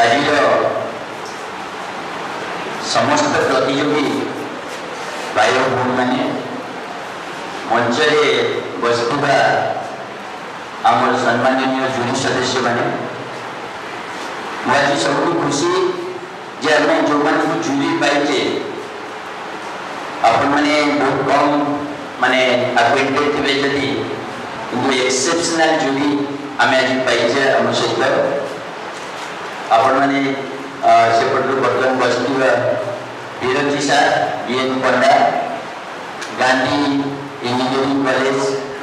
आज समस्त प्रतियोगी भाई भूमि मैंने मंचरे बसुवा आमर सम्माननीय जूरी सदस्य मैंने मुझे सब खुशी जे आम जो मैंने जूरी पाइचे आपण मैंने बहुत कम माने अक्वेंटेड थे जदि किंतु एक्सेप्शनल जूरी आम आज पाइचे आम सहित आपण मैंने सेपटू बर्तमान बसुवा बीरजी sir BN Panda Gandhi engineering college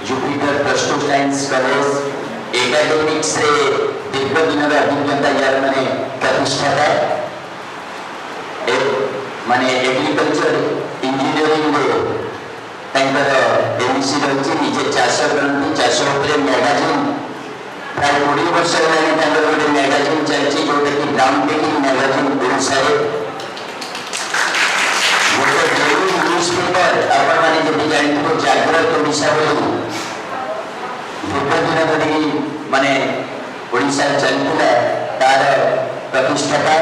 Jupiter plus two science college academics रे दीर्घ दिन अभिज्ञता यार माने प्रतिष्ठाता माने एग्रीकल्चर इंजीनियरिंग रे तांकर एमसी रही निजे चाष करती चाष उपरे मैगजीन प्राय 20 वर्ष गोटे मैगजीन चलती जोटा कि ग्राउंड ब्रेकिंग मैगजीन ओडिशा गोटे डेली न्यूज पेपर आपण मैंने जब जानते जागृत ओडिशा बोली दीर्घ दिन धरी माने ओडिशा चलता तार प्रतिष्ठाता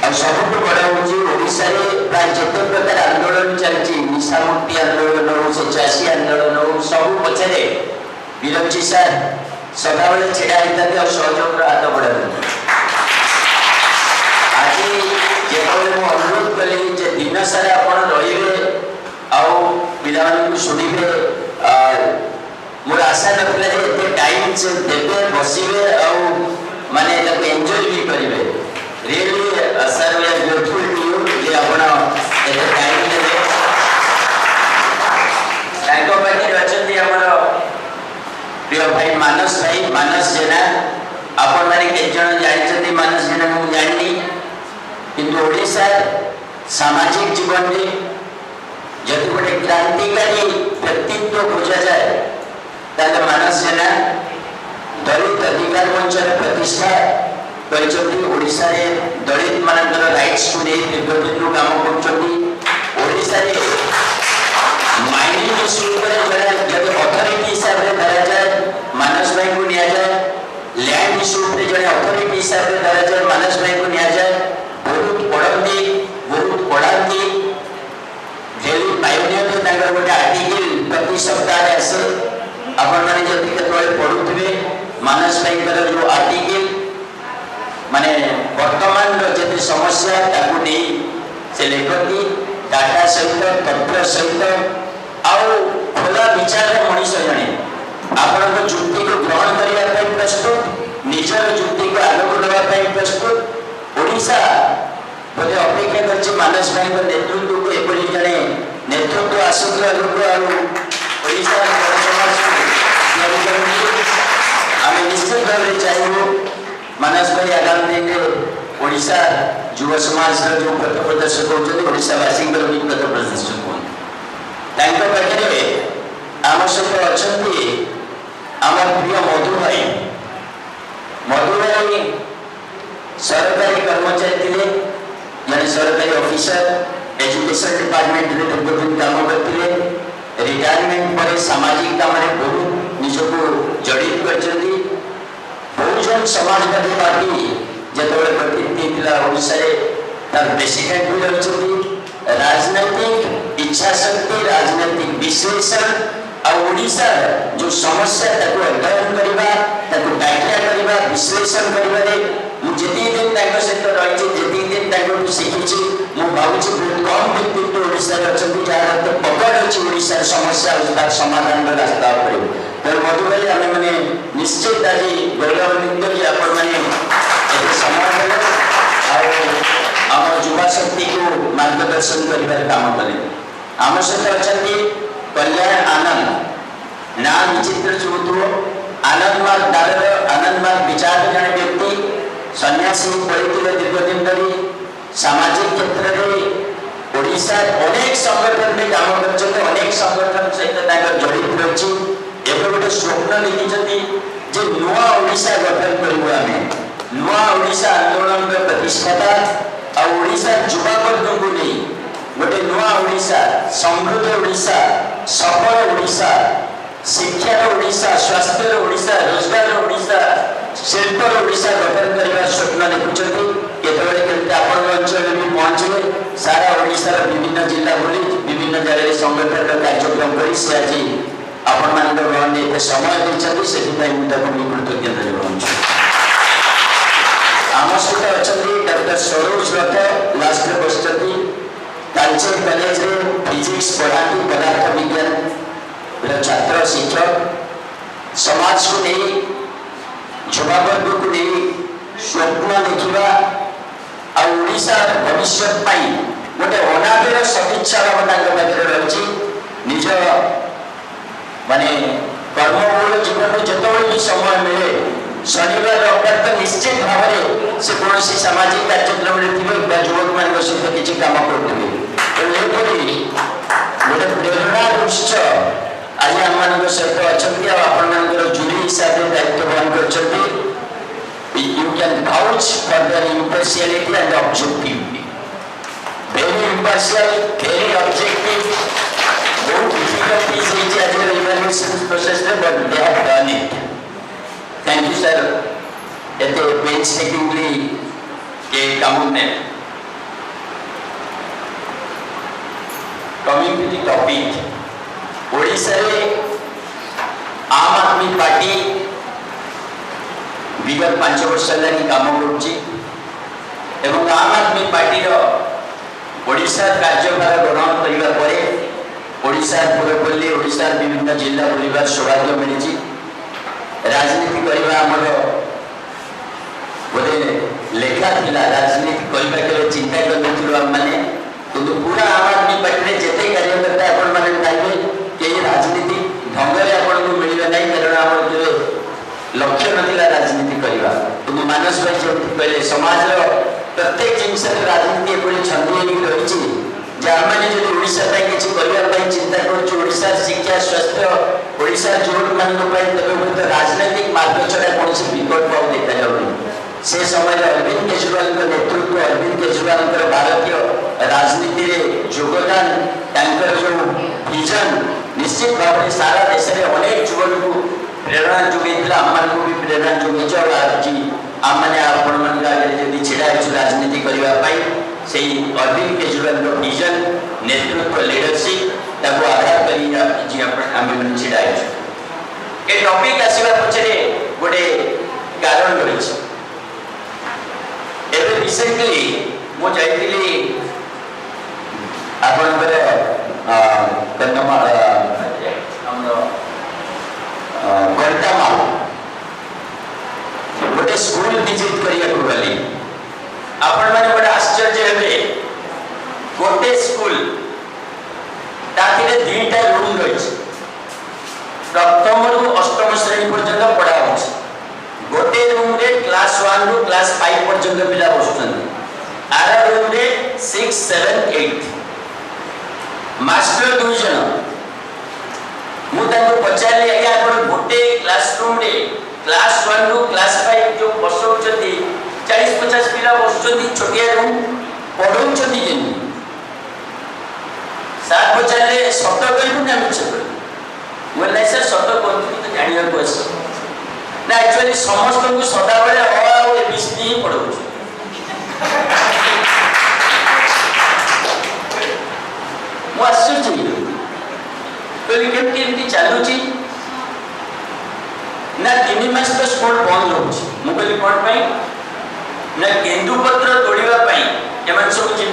और सबुठ बड़ हूँ ओडिशा प्राय जिते प्रकार आंदोलन चलती निशामुक्ति आंदोलन हो से चाषी आंदोलन हो सब पछरे बीरजी सार सदाबले छिड़ा होता और सहयोग हाथ बढ़ाते आज जो अनुरोध कली दिन सारा आप रे पाने शुणे मोर आशा ना टाइम से देवे बसवे माने एंजॉय भी करेंगे really sir we are grateful to you जे आपण एते टाइम देबे तांको पाखे अछंती हमर प्रिय भाई मानस जेना आपण माने के जण जानिछथि मानस जेना मु जाननी किंतु ओडिसा सामाजिक जीवन रे जदि गोटे क्रांतिकारी व्यक्तित्व खोजा जाए ताले मानस जेना दलित अधिकार मंच प्रतिष्ठा करछथि ओडिसा रे दलित मानकर राइट्स को नै दीर्घदिन काम करछथि ओडिसा रे माइनिंग इश्यू पर जब अथॉरिटी हिसाब रे धरा जाए मानस भाई को निया जाए लैंड इश्यू पर जने अथॉरिटी हिसाब रे धरा जाए मानस भाई को निया जाए बहुत पढ़ंती बहुत पढ़ांती डेली पायोनियर रे तांगर गोटे आर्टिकल प्रति सप्ताह रे आसे आपण माने जति केतले पढुथबे मानस भाई कर जो आर्टिकल माने वर्तमान रो जति समस्या ताकू नै से लेखती डाटा सहित तथ्य सहित आउ खोला विचार मनीष जने आपण जुक्ति को ग्रहण करने प्रस्तुत निजर जुक्ति को आलोक देवाई प्रस्तुत ओडिशा बोले अपेक्षा कर मानस भाई नेतृत्व को एपरी जड़े नेतृत्व आसूला लोक ओडिशा आम निश्चित भाव चाहिए मानस भाई आगामी दिन में ओडिशा युव समाज जो पथ प्रदर्शक होती ओडिशावासी भी पथ प्रदर्शक हो पाखे आम सहित अच्छा आम प्रिय मधु भाई सरकारी कर्मचारी थे जड़े सरकारी ऑफिसर एजुकेशन डिपार्टमेंट रे दीर्घदिन काम करते रिटायरमेंट पर सामाजिक काम में बहुत निजक जड़ित कर बहुजन समाजवादी पार्टी जिते प्रतिनिधि तार प्रेसिडेंट भी रही राजनैतिक इच्छा शक्ति राजनैतिक विश्लेषण और ओडिशा जो समस्या ताको अध्ययन करबा ताको व्याख्या करबा विश्लेषण करबा रे मु जति दिन ताको सहित रही जति दिन ताको शिखिछि मु भाबुछि बहुत कम व्यक्तित्व ओडिशा रे अछंती जार तो पकड़ अछि ओडिशा समस्या उसका समाधान रो रास्ता पर तर मधुबली हमें माने निश्चित आज गौरवान्वित कि आपण माने एते समाधान और आम युवा शक्ति को मार्गदर्शन कर काम करें आम सहित अच्छा कल्याण आनंद ना विचित्र चुतो आनंद मार्ग दार आनंद मार्ग विचार जड़े व्यक्ति सन्यासी पढ़ी दीर्घदिन धरी सामाजिक क्षेत्र में ओडिशा अनेक संगठन में काम कर अनेक संगठन सहित जड़ित रही एवं गोटे स्वप्न लिखिं जे नुआ ओडिशा गठन करूँ आम नुआ ओडिशा आंदोलन प्रतिष्ठाता और ओडिशा युवा वर्ग को नहीं गोटे नुआ ओडिशा समृद्ध ओडिशा सफल ओडिशा शिक्षार ओडिशा स्वास्थ्य ओडिशा रोजगार ओडिशा शिल्पर ओडिशा गठन करने स्वप्न देखुं केतबे आपण अंचल भी पहुंचे सारा ओडिशार विभिन्न जिला बुली विभिन्न जगह संगठन कार्यक्रम कर से आज आपण मान ग्रहण समय देते से कृतज्ञता जनाऊँ। आम सहित अच्छा डॉक्टर सरोज रथ लास्ट बस तालचेर कॉलेज रे फिजिक्स पढ़ाती पदार्थ विज्ञान छात्र शिक्षक समाज को नहीं युवा वर्ग को नहीं स्वप्न देखा ओडिशा भविष्य गोटे अनादर सदिच्छा भाव रही निज माने कर्मबहुल जीवन में जिते भी समय मिले शनिवार रविवार तो निश्चित भाव से कौन सामाजिक कार्यक्रम थे युवक मान सहित किसी कम करेंगे गोटे प्रेरणा उत्स आज आम सहित अच्छा आपण जूरी हिसाब से दायित्व वहन कर you can vouch for their impartiality and objectivity. Very impartial, very objective. Very difficult is as an evaluation process, but they have done it. Thank you, sir. At the painstakingly के कामों में coming to the topic, Odisha रे आम आदमी party विगत 5 वर्ष कम कर आम आदमी पार्टी ओडिशा कार्यभार ग्रहण करने ओडिशा पुरपल्ली ओडिशा विभिन्न जिला बुलवार सौभाग्य मिली राजनीति करने आमर गोटे लेखा था राजनीति करने के लिए चिंता कर आम मैंने कि पूरा आम आदमी पार्टी जिते कार्यकर्ता आपने कहीं राजनीति ढंग से आपको मिले ना कारण आम लक्ष्य नाला राजनीति करवा तुम मानस भाई जो कहले समाज प्रत्येक जिनस राजनीति एपरी छंदी रही आम जो ओडिशा किसी करने चिंता करोडिशा शिक्षा स्वास्थ्य ओडिशा जोड़ मान तब राजनैतिक मार्ग छड़ा कौन विकल्प देखा जाऊनी से समय अरविंद केजरीवाल नेतृत्व अरविंद केजरीवाल भारतीय राजनीति योगदान जो विजन निश्चित भाव में सारा देश में अनेक युवक को प्रेरणा जोगे आम भी प्रेरणा जोगे आज आम मैंने आगे छिड़ा राजनीति करने से अरविंद केजरीवाल विजन नेतृत्व लीडरशिप आधार कर छिड़ा ये टॉपिक आसवा पछरे गोटे कारण रही एवं रिसेंटली मुझे आपणकर कंटामाल गोटे स्कूल विजिट करने गली आपण मैंने गोटे आश्चर्य हे गोटे स्कूल दुईटा रूम रही प्रथम रु अष्टम श्रेणी पर्यंत पढ़ा गोटे रूम रे क्लास 1 रु क्लास 5 पर्यंत पिला बसुछन आर रूम रे 6 7 8 मास्टर 2 जन मु पचारे आज्ञा आप गोटे क्लासरूम रे क्लास 1 रु क्लास 5 जो बसौचती 40-50 पिला बसुचती छोटिया रूम पढ़ौचती जे सात पचारे सत कहू ना मिछ कहू बोले सर सत कहू तो जानिया को आस ना एक्चुअली समस्त को सदा बेले अ आ एबीसी ही पढ़ौछ मु आश्चर्य केमती चलुची ना 3 मास तो स्कूल बंद हो कहली कौन ना केन्दुपत्र तोड़ापी एम सब जी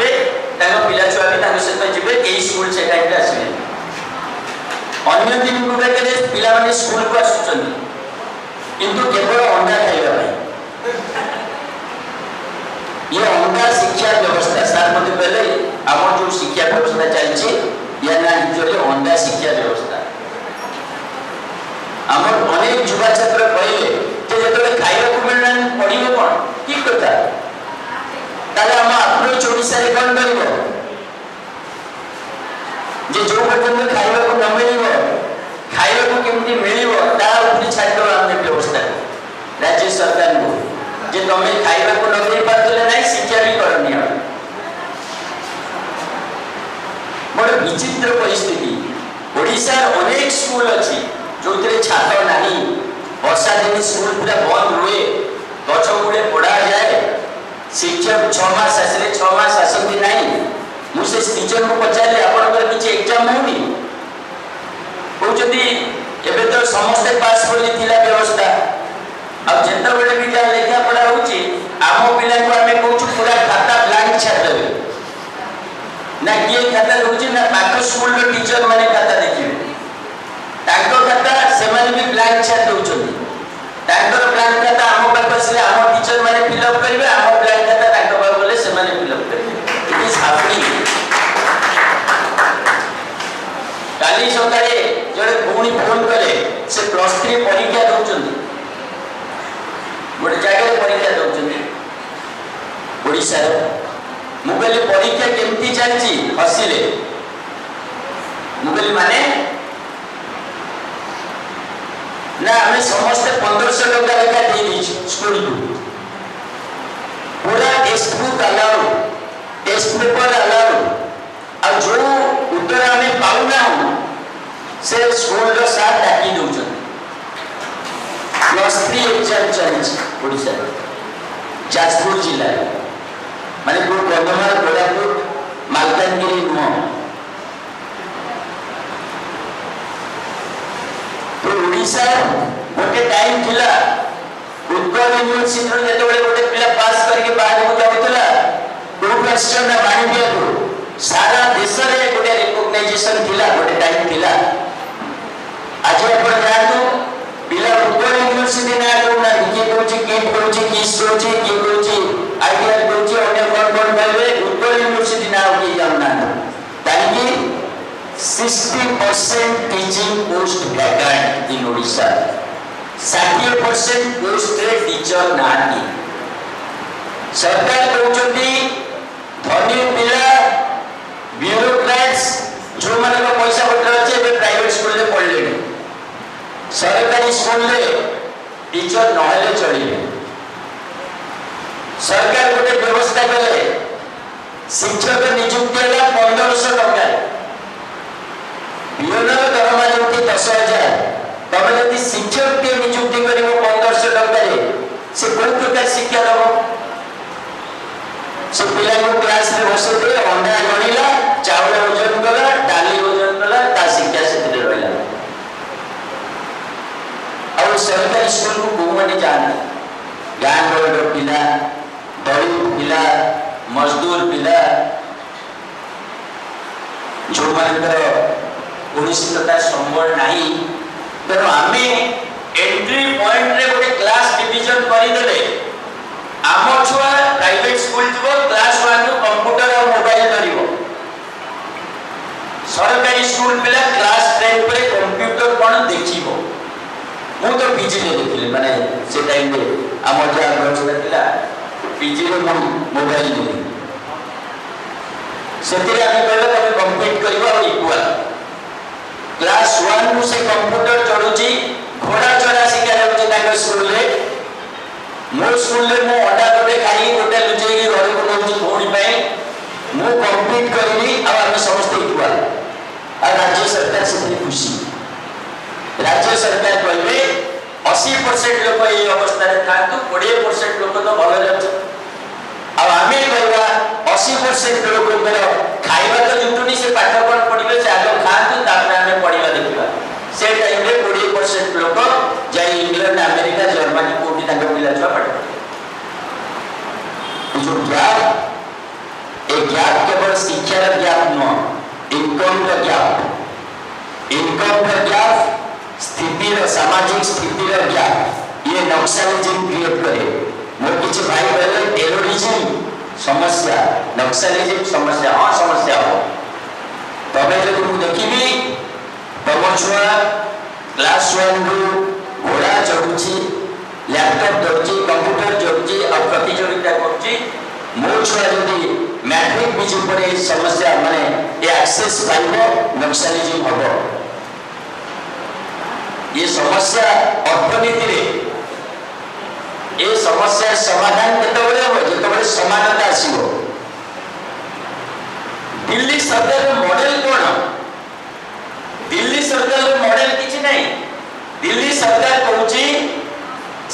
पिला छुआ भी सहित जी कई स्कूल से टाइम आसवे अन्य दिन गुड़ाक पिला स्कूल को आसुच्च किंतु केवल अंडा खाइबा ये अंडा शिक्षा व्यवस्था सार मत कहले आम जो शिक्षा व्यवस्था चलती या ना अंडा शिक्षा व्यवस्था आम अनेक युवा छात्र कहले जो खाइबा मिलना पढ़ो कौन ठीक कथा ताले आम अप्रोच ओडिशा रे कौन कर जो पर्यटन खाइबा को न मिल खाइबा को केमती मिल छाड़ आम व्यवस्था राज्य सरकार को जे तुम खाइबा को न दे पारे ना शिक्षा भी करनी बड़े विचित्र परिस्थिति ओडिशा अनेक स्कूल अच्छी जो छात्र नहीं वर्षा दिन स्कूल पूरा बंद हुए टीचर 6 मास आसले 6 मास आसती नहीं मुझे टीचर को पचारे आपनकर किछि एग्जाम होनी कहउछथि एबे तो समस्त पास बोली थिला व्यवस्था अब जेता बेले भी जा लेखा पढ़ा होछि आमो पिला को हमें कहउछु पूरा खाता ब्लैंक छाड़ देबे ना किए खाता होछि ना पाख स्कूल रो टीचर माने खाता देखिबे ताको खाता से माने भी ब्लैंक छाड़ दउछथि ताकर ब्लैंक खाता आमो पाख से आमो टीचर माने फिलअप करिवे आमो ब्लैंक खाता ताको पाख बोले से माने फिलअप करिवे इट इज हैपनिंग काली सकाळे जड़े भूणी फोन करे से +3 परीक्षा दउछथि गोटे जगह परीक्षा दउछथि ओडिसा मुगली परीक्षा केमती चलची हसिले मुगली माने ना हमें समस्त 1500 टका लेखा दे दी स्कूल को पूरा text book allow test paper allow और जो उत्तर हमें पाउना से स्कूल रो साथ डाकी दउछन +3 एग्जाम चलची ओडिसा जाजपुर जिला माने को कंधमाल कोरापुट मालकानगिरी नुह तो ओडिसा गोटे टाइम थिला उत्कल यूनिवर्सिटी रो जेते बेले गोटे पिला पास करके बाहर को जाउतला को क्वेश्चन ना बाणी दिया को सारा देश रे गोटे रिकॉग्नाइजेशन थिला गोटे टाइम थिला आज अपन जानतो पिला उत्कल यूनिवर्सिटी ना को ना के कोची के कोची की सोची के कोची आईडिया कोची अन्य कोन करबे उत्कल यूनिवर्सिटी ना के जामना ताकि 60% टीचिंग पोस्ट वैकेंट इन ओडिशा 60% पोस्ट रे टीचर नानी सरकार कहउछथि धनी पिला ब्यूरोक्रेट्स जो माने को पैसा पत्र अछि बे प्राइवेट स्कूल रे पढ़ले सरकारी स्कूल रे टीचर नहले चलिबे सरकार गोटे व्यवस्था करे शिक्षक नियुक्ति होला 1500 टका पियोनर दरमा जोटी 10000 तबे यदि शिक्षक के नियुक्ति करिवो 1500 टका रे से कोन प्रकार शिक्षा दबो से पिला को क्लास रे बसते अंडा गणिला चावल ओजन कला डाली ओजन कला ता शिक्षा से रहला और सरकारी स्कूल को बहुमाने जाने गान रोड पिला गरीब पिला मजदूर पिला जो मानकर कौनसी प्रकार संबल नहीं तेणु आम एंट्री पॉइंट रे गोटे क्लास डिवीजन करदेले आम छुआ प्राइवेट स्कूल जीव क्लास 1 रु कंप्यूटर और मोबाइल धरिवो सरकारी स्कूल पिला क्लास 10 पर कंप्यूटर कोन देखिवो मु तो पीजी रे देखिले माने से टाइम रे आम जा व्यवस्था थिला पीजी रे मोबाइल नहीं सेतिरे आमे कहले तमे कंप्लीट करबा और इक्वल क्लास 1 रु से कंप्यूटर चढुची घोड़ा चढ़ा शिक्षा जाउची ताको स्कूल रे मो स्कूल रे मो अंडा गोटे खाई गोटे लुचेई घर को नउची भोणी पई मो कंप्लीट करली आ हम समस्त इक्वल आ राज्य सरकार से खुशी राज्य सरकार कहबे 80% लोक ए अवस्था रे थांतु 20% लोक तो भलो रहछ अब आमे कहबा 80% लोक मेरा खाइबा तो जुटुनी से पाठ कोन पढिबे से आगो खांतु तापर आमे पढिबा देखिबा से टाइम रे 20% लोक जाई इंग्लैंड अमेरिका जर्मनी कोठी ताको पिला छुआ पढे जो गैप ए गैप केवल शिक्षा रा गैप न इनकम रा गैप स्थिति रा सामाजिक स्थिति रा गैप ये नक्सलिज्म क्रिएट करे मोर किछ भाई कहले टेररिज्म समस्या नक्सलिज्म समस्या हां समस्या हो तबे जब तू देखिबी तब छुआ क्लास 1 रु घोड़ा चढुची लैपटॉप धरची कंप्यूटर जोड़ची और प्रतियोगिता करची मो छुआ जदी मैट्रिक बीज पर समस्या माने ए एक्सेस पाइबो नक्सलिज्म हबो ये समस्या अर्थनीति रे ए समस्या समाधान केतबेले हो जेतबेले समानता आसीबो दिल्ली सरकार मॉडल कोन दिल्ली सरकार मॉडल किछि नै दिल्ली सरकार कहूची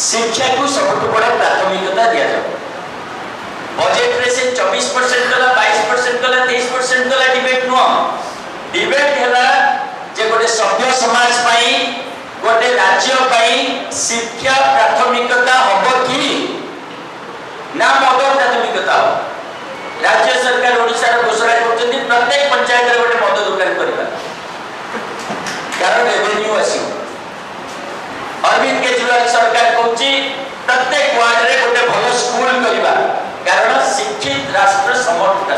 शिक्षा को सबुठ बड़ा प्राथमिकता दिया जाओ बजेट रे से 24% गला 22% गला 23% गला डिबेट नो डिबेट हला जे गोटे सभ्य समाज पई गोटे राज्य पई शिक्षा प्राथमिकता होबो कि ना मद प्राथमिकता हो। राज्य सरकार ओडिसा रे घोषणा करछथि प्रत्येक पंचायत रे गोटे मद दुकान करबा कारण रेवेन्यू आसी। अरविंद केजरीवाल सरकार कहछि प्रत्येक वार्ड रे गोटे भलो स्कूल करबा कारण शिक्षित राष्ट्र समर्थ।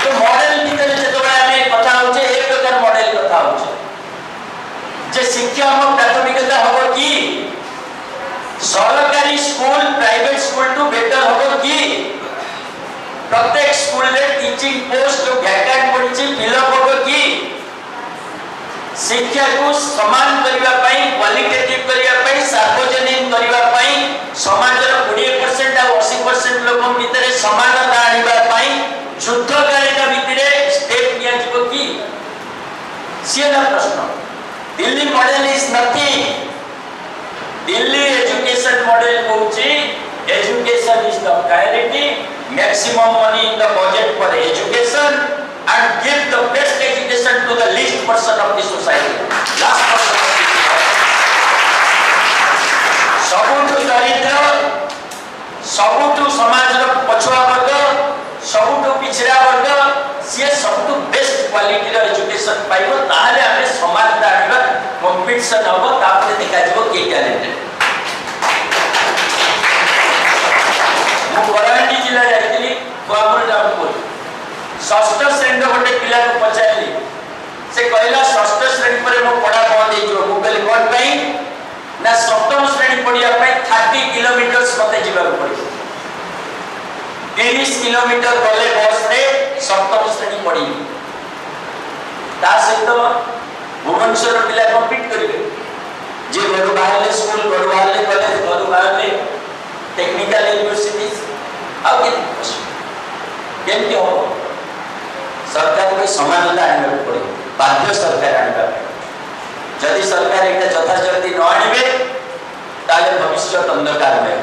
तो मॉडल भीतर जेतबे हमें कथा होचे एक प्रकार मॉडल कथा होचे जे शिक्षा हम प्राथमिकता होबो कि सरकारी स्कूल प्राइवेट स्कूल टू बेटर होबो कि प्रत्येक स्कूल रे टीचिंग पोस्ट वैकेंट पड़छि फिलअप होबो कि शिक्षा को समान करबा पई क्वालिटेटिव करबा पई सार्वजनिक करबा पई समाज रो 20% आ 80% लोक भीतर समानता आनिबा पई युद्धकालिका भीतर स्टेप निया जिवो कि सिना प्रश्न। Delhi model is nothing. Delhi education model कहूची education is the priority, maximum money in the budget for education and give the best education to the least person of the society, last person of the society. सबुठु दरिद्र, सबुठु समाज रो पछुआ वर्ग, सबुठु पिछड़ा वर्ग से सबुठु best quality रो education पाइबो ताहाले हमें समानता आनिबा competition होबो तापरे देखा जिवो के टैलेंटेड। मु बरांडी जिल्ला जाइतली कोआपुर डाउनपुर षष्ठ श्रेणी गोटे पिला को पचारली से कहला षष्ठ श्रेणी पर मो पढ़ा बंद हे जो मु कहली कोन पई ना सप्तम श्रेणी पढ़िया पई 30 किलोमीटर मते जीवा पड़ी 30 किलोमीटर गले बस रे सप्तम श्रेणी पढ़ी ता सहित भुवनेश्वर पिला कम्पीट करिवे जे घर बाहर स्कूल घर बाहर कॉलेज घर बाहर टेक्निकल यूनिवर्सिटीज आ केमती हो सरकार को समानता आने पड़े बाध्य सरकार आने जदि सरकार एक यथाशक्ति न आने ताले भविष्य अंधकार में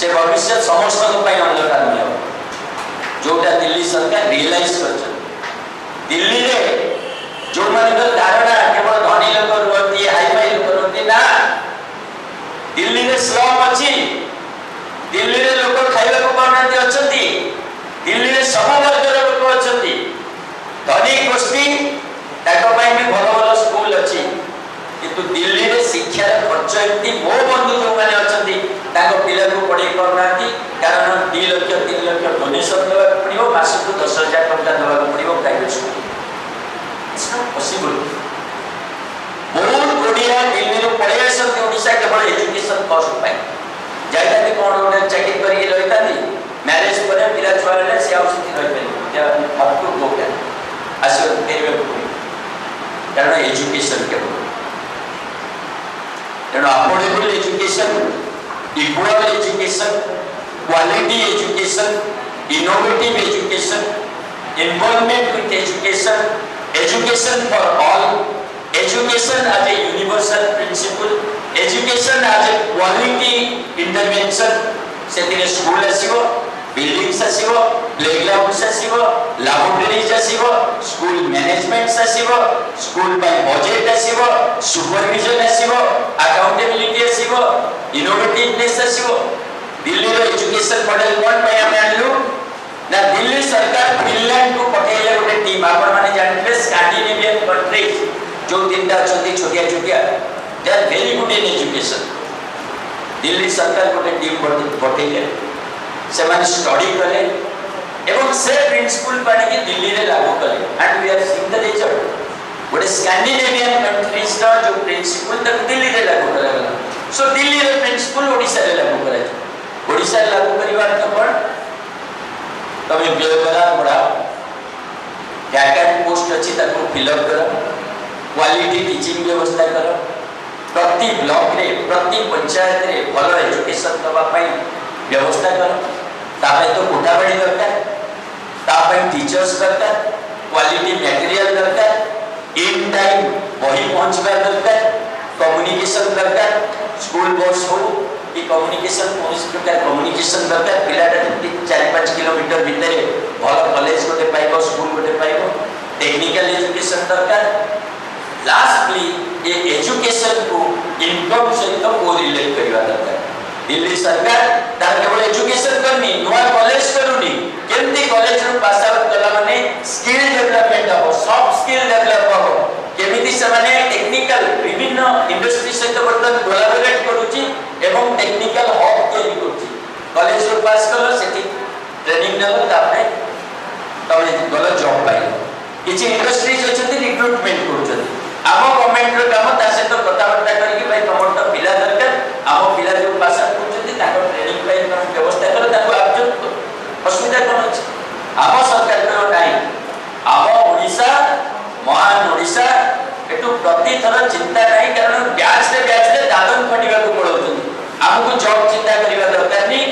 से भविष्य समस्त अंधकार में जोटा दिल्ली सरकार रियलाइज कर दिल्ली रे जो मानकर धारणा केवल धनी लोक रहती हाई फाई लोक रहती ना दिल्ली रे स्लम अछि दिल्ली रे लोक खाइबा को पाउनांती अछंती दिल्ली रे सब वर्गर लोक अछंती धनी गोष्ठी ताको पई भी भलो भलो स्कूल अछि किंतु दिल्ली रे शिक्षा खर्च एति मो बंधु जो माने अछंती ताको पिला को पढै करनाती कारण 2 लाख 3 लाख डोनेशन देबा पड़ियो मास को 10,000 टका देबा पड़ियो private school. It's not possible. बहुत गोडिया दिल्ली रो पढै आसत ओडिसा केवल एजुकेशन कॉस्ट पई जायता कि कोन ओडे चेकिंग करी लइतानी मैरिज करे पिला छुआ रे से आवश्यक रहि पई या आपको हो गया आशीर्वाद देवे कारण एजुकेशन के affordable education equal education quality education innovative education involvement with education education for all education as a universal principle education as a quality intervention से स्कूल आसीबो बिल्डिंग्स आसीबो प्लेग्राउंड्स आसीबो लैबोरेटरीज आसीबो स्कूल मैनेजमेंट्स आसीबो school by budget आसीबो supervision आसीबो accountability आसीबो innovativeness आसीबो। दिल्ली रो एजुकेशन मॉडल कोन पय हम आनलु ना दिल्ली सरकार फिनलैंड को पठेले गोटे टीम आपण माने जानले स्कैंडिनेवियन कंट्रीज जो तीनटा छथि छोटिया छोटिया they are very good in education. Delhi सरकार गोटे टीम पठेले से माने स्टडी करे एवं से प्रिंसिपल पानी के दिल्ली रे लागू करे and we are seeing the result गोटे स्कैंडिनेवियन कंट्रीज का जो प्रिंसिपल तक दिल्ली रे लागू करा गला सो दिल्ली रे प्रिंसिपल ओडिसा रे लागू करा ओडिसा रे लागू करिवा तो पण तमे व्यवहार बढ़ाओ वैकेंट पोस्ट अछि ताको फिलअप करो क्वालिटी टीचिंग व्यवस्था करो प्रति ब्लॉक रे प्रति पंचायत रे भलो एजुकेशन दबा पई व्यवस्था करो तापे तो कोठा बड़ी दरकार तापे टीचर्स दरकार क्वालिटी मटेरियल दरकार इन टाइम वही पहुंचबा दरकार कम्युनिकेशन दरकार स्कूल बस हो कि कम्युनिकेशन कौन प्रकार कम्युनिकेशन दरकार पिलाटा जति 4-5 किलोमीटर भितर भल कॉलेज गोटे पाइबो स्कूल गोटे पाइबो टेक्निकल एजुकेशन दरकार लास्टली ये एजुकेशन को इनकम सहित कोरिलेट करबा दरकार दिल्ली सरकार तार केवल एजुकेशन करनी नुआ कॉलेज करूनी केमती कॉलेज रो पास आउट कला माने स्किल डेवलपमेंट हो सॉफ्ट स्किल डेवलप हो केमिति से माने टेक्निकल विभिन्न इंडस्ट्री सहित बर्तन कोलैबोरेट करूची एवं टेक्निकल हब तैयारी करूची कॉलेज रो पास कलो सेठी ट्रेनिंग नलो तापरे तमे गलो जॉब पाइलो किछि इंडस्ट्रीज अछथि रिक्रूटमेंट करूछथि आम गवर्नमेंट रो काम ता से तो कथाबार्ता करके भाई तमर तो पिला दरकार आम पिला जो पास आउट करूछथि ताको ट्रेनिंग पाइ तम व्यवस्था कर ताको आपजो असुविधा कोन अछि आम सरकार को नाही आम ओडिसा महान ओडिसा एटू प्रति थर चिंता नाही कारण ब्याज रे दादन खटिबा को पड़ौछथि हमको जॉब चिंता करिबा दरकार नहीं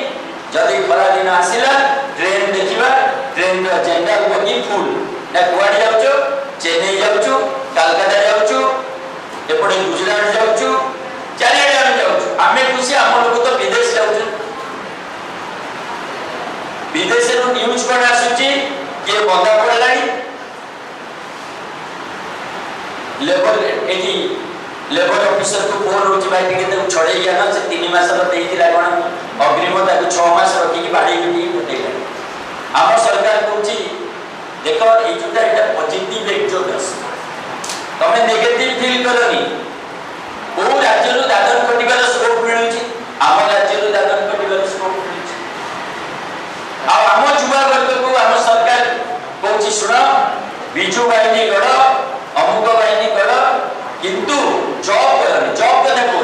जदि खरा दिन आसिला ट्रेन देखिबा ट्रेन रो जनरल बगी फुल ना गुवाहाटी जाउछो चेन्नई जाउछो कलकत्ता जाउछो एपडे गुजरात जाउछो चारिआडे हम जाउछो आमे खुशी हम लोग तो विदेश जाउछो विदेश रो न्यूज कोन आसुची के बंदा पड़लानी लेबर एठी लेबर ऑफिसर को फोन रोची भाई टिके तो छड़े गया ना से 3 मास रो देइतिला कोन अग्रिमता को 6 मास रखी की बाड़ी की होतेला हम सरकार कोची देखो ई जुटा एटा पॉजिटिव एक्जोडस तमे नेगेटिव फील करनी ओ राज्य रो दादन कटिबार स्कोप मिलुची हम राज्य रो दादन कटिबार स्कोप मिलुची आ हम युवा वर्ग को हम सरकार कोची सुनो बिजू बाहिनी गड़ अमुक बाहिनी गड़ किंतु जॉब करनी जॉब कने को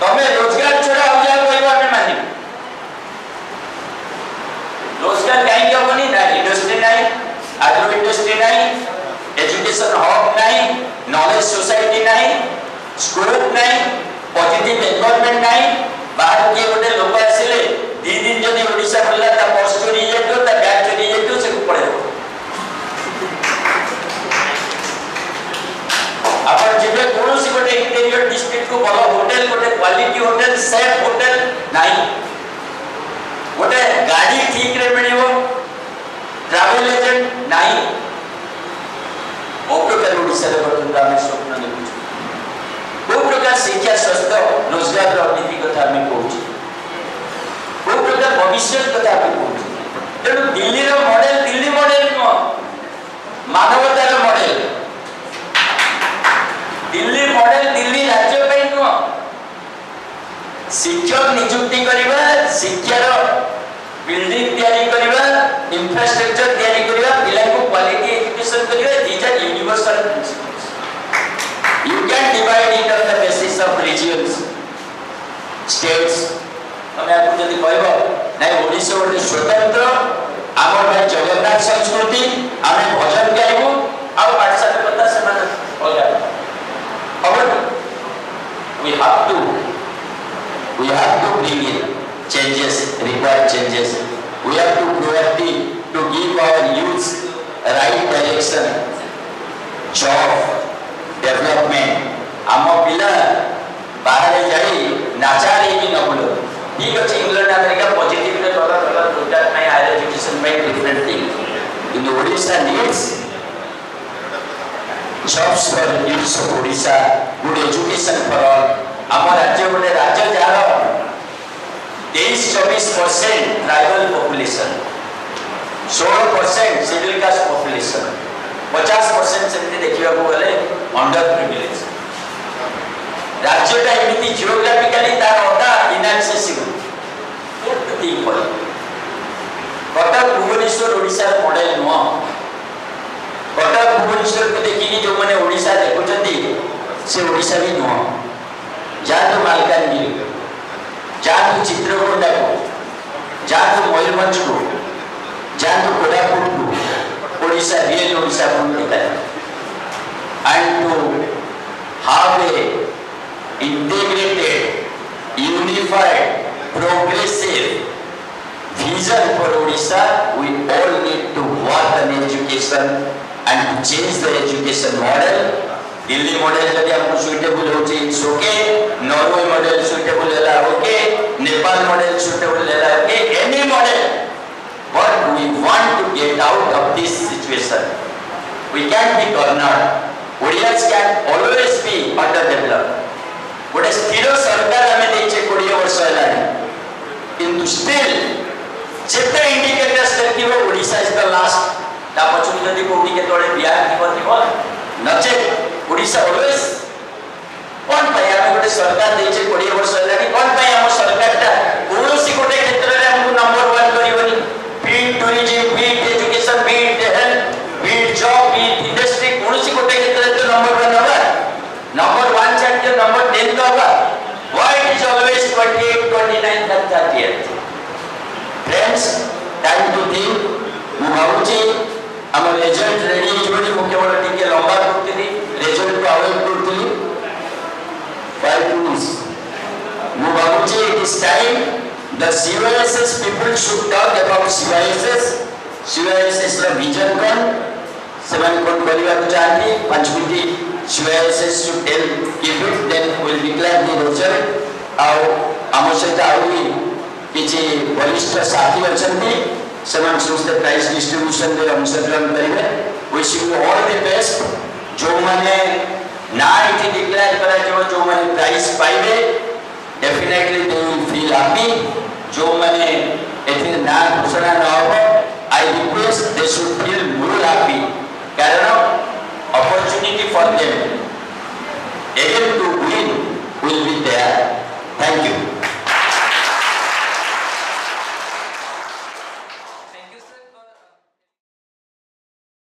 तमे रोजगार छोड़ा हो जाए कोई हमें मानी रोजगार कहीं क्या बनी ना इंडस्ट्री नहीं एग्रो इंडस्ट्री नहीं एजुकेशन हब नहीं नॉलेज सोसाइटी नहीं स्कोप नहीं पॉजिटिव एनवायरनमेंट नहीं बाहर के गोटे लोक आसिले 2 दिन जदी ओडिसा बोला ता पर्स चोरी जेतो ता बैग चोरी जेतो से पड़े अपन जेबे कोनोसी गोटे इंटीरियर डिस्ट्रिक्ट को बड़ा होटल गोटे क्वालिटी होटल सेफ होटल नहीं गोटे गाड़ी ठीक रे मिलिबो ट्रैवल एजेंट नहीं ओ प्रकार ओडिसा रे बर्तन हमें स्वप्न देखुछु ओ प्रकार शिक्षा स्वास्थ्य रोजगार रो नीति कथा हमें कहूछु ओ प्रकार भविष्य कथा हमें कहूछु तेनु दिल्ली रो मॉडल नो मानवता रो मॉडल दिल्ली मॉडल दिल्ली राज्य पे नो शिक्षक नियुक्ति करिबा शिक्षा रो बिल्डिंग तैयारी करिबा इंफ्रास्ट्रक्चर तैयारी करिबा पिला को क्वालिटी एजुकेशन करिबा these are universal principles you can divide it on the basis of reasons states हमें आपको जदी कहबो नाही ओडिसा ओडी स्वतंत्र हमर भाई जगन्नाथ संस्कृति हमें भजन गाइबो आ पाठशाला कथा से मन होगा और we have to bring in changes, required changes. We have to proactive to give our youth right direction, job, development. आम पिला बाहर जाई नाचारे की न बोलो ठीक अछि इंग्लैंड अमेरिका पॉजिटिव रे डॉलर दुटा में हायर एजुकेशन में different thing in Odisha needs jobs for youths of Odisha, good education for all. आम राज्य गोटे राज्य jar 23-24% tribal population 16% schedule caste population 50% से देखा गले अंडर प्रिविलेज राज्यटा एमती जियोग्राफिकली तार अधा इनएक्सेसिबल कटक भुवनेश्वर ओडिशा मॉडल नुह कटक भुवनेश्वर को देखिए जो मैंने ओडिशा देखुंती से ओडिशा भी नुह जातु मालकानगिरी जातु चित्रकोंडा को जातु मयूरभंज को जातु कोरापुट को ओडिशा रियल ओडिशा बनता है and to have a integrated unified progressive vision for Odisha we all need to work on education and to change the education model. Delhi model जब हमको suitable हो चाहिए, सोके Norway model suitable education. We can't be cornered. Odias can always be underdeveloped. गोटे स्थिर सरकार आम देचे 20 वर्ष है किंतु स्टिल जिते इंडिकेटर्स देखिबो ओडिशा इज द लास्ट ता पछुनी जदी कोठी के तोळे बिहार थिबो नचे ओडिशा ऑलवेज कोन पय आम गोटे सरकार देचे 20 वर्ष है कोन पय हम सरकारटा कोनोसी गोटे क्षेत्र रे हमकु नंबर 1 करिवनी be it tourism be it education be it health be it job be it industry कोनोसी गोटे क्षेत्र रे नंबर 1 होगा नंबर 1 चैंपियन नंबर 10 तो होगा why it is always 28 29 and 30th friends time to think मु भाबुची हम रिजल्ट रेडी जोडी मुख्यमंत्री टिके लंबा करतली रिजल्ट को अवेट करतली 5 minutes मु भाबुची it is time the CYSS people should talk about CYSS रा विजन कोन सेवन कोन परिवार चाहती 5 minute CYSS should tell give it then will declare the result आउ आम सहित आउरी किछि वरिष्ठ साथी अछंती सेवन समस्त प्राइस डिस्ट्रीब्यूशन रे अंशग्रहण करिवे wish you all the best जो माने ना इति डिक्लेयर करा जो माने प्राइस पाइबे definitely they will feel happy जो माने एथि ना घोषणा न हो I request they should feel more happy कारण opportunity for them again to win